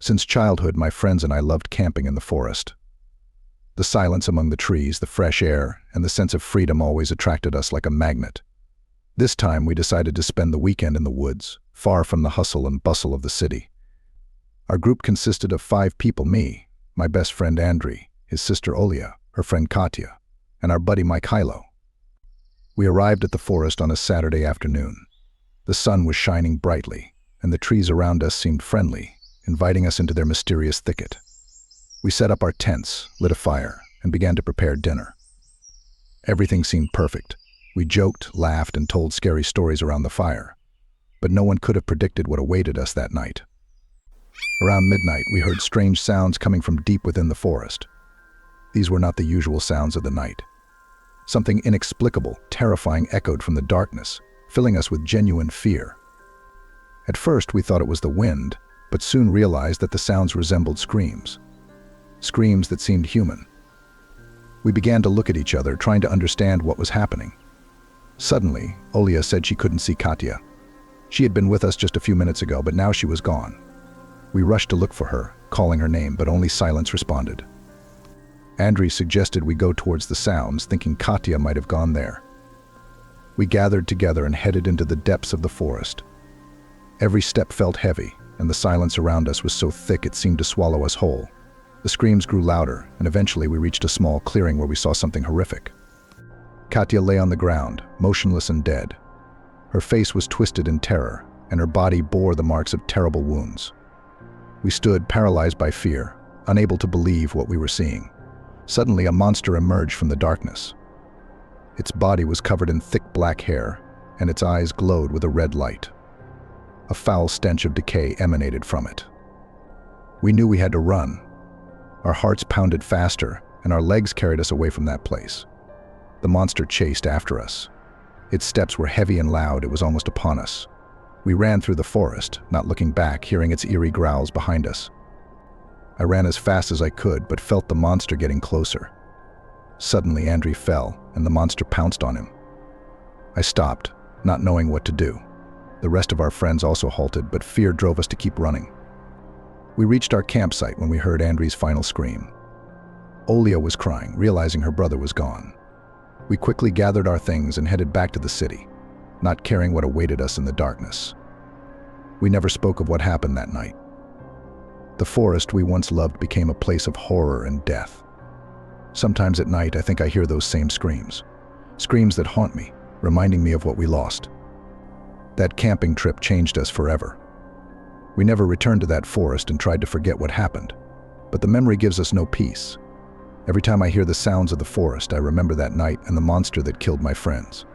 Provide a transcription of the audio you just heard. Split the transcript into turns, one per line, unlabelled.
Since childhood, my friends and I loved camping in the forest. The silence among the trees, the fresh air, and the sense of freedom always attracted us like a magnet. This time, we decided to spend the weekend in the woods, far from the hustle and bustle of the city. Our group consisted of 5 people: me, my best friend Andriy, his sister Olya, her friend Katya, and our buddy Mikhailo. We arrived at the forest on a Saturday afternoon. The sun was shining brightly, and the trees around us seemed friendly, inviting us into their mysterious thicket. We set up our tents, lit a fire, and began to prepare dinner. Everything seemed perfect. We joked, laughed, and told scary stories around the fire. But no one could have predicted what awaited us that night. Around midnight, we heard strange sounds coming from deep within the forest. These were not the usual sounds of the night. Something inexplicable, terrifying echoed from the darkness, filling us with genuine fear. At first, we thought it was the wind, but soon realized that the sounds resembled screams. Screams that seemed human. We began to look at each other, trying to understand what was happening. Suddenly, Olya said she couldn't see Katya. She had been with us just a few minutes ago, but now she was gone. We rushed to look for her, calling her name, but only silence responded. Andriy suggested we go towards the sounds, thinking Katya might have gone there. We gathered together and headed into the depths of the forest. Every step felt heavy, and the silence around us was so thick it seemed to swallow us whole. The screams grew louder, and eventually we reached a small clearing where we saw something horrific. Katya lay on the ground, motionless and dead. Her face was twisted in terror, and her body bore the marks of terrible wounds. We stood paralyzed by fear, unable to believe what we were seeing. Suddenly, a monster emerged from the darkness. Its body was covered in thick black hair, and its eyes glowed with a red light. A foul stench of decay emanated from it. We knew we had to run. Our hearts pounded faster, and our legs carried us away from that place. The monster chased after us. Its steps were heavy and loud. It was almost upon us. We ran through the forest, not looking back, hearing its eerie growls behind us. I ran as fast as I could, but felt the monster getting closer. Suddenly, Andriy fell, and the monster pounced on him. I stopped, not knowing what to do. The rest of our friends also halted, but fear drove us to keep running. We reached our campsite when we heard Andriy's final scream. Olya was crying, realizing her brother was gone. We quickly gathered our things and headed back to the city, not caring what awaited us in the darkness. We never spoke of what happened that night. The forest we once loved became a place of horror and death. Sometimes at night, I think I hear those same screams. Screams that haunt me, reminding me of what we lost. That camping trip changed us forever. We never returned to that forest and tried to forget what happened, but the memory gives us no peace. Every time I hear the sounds of the forest, I remember that night and the monster that killed my friends.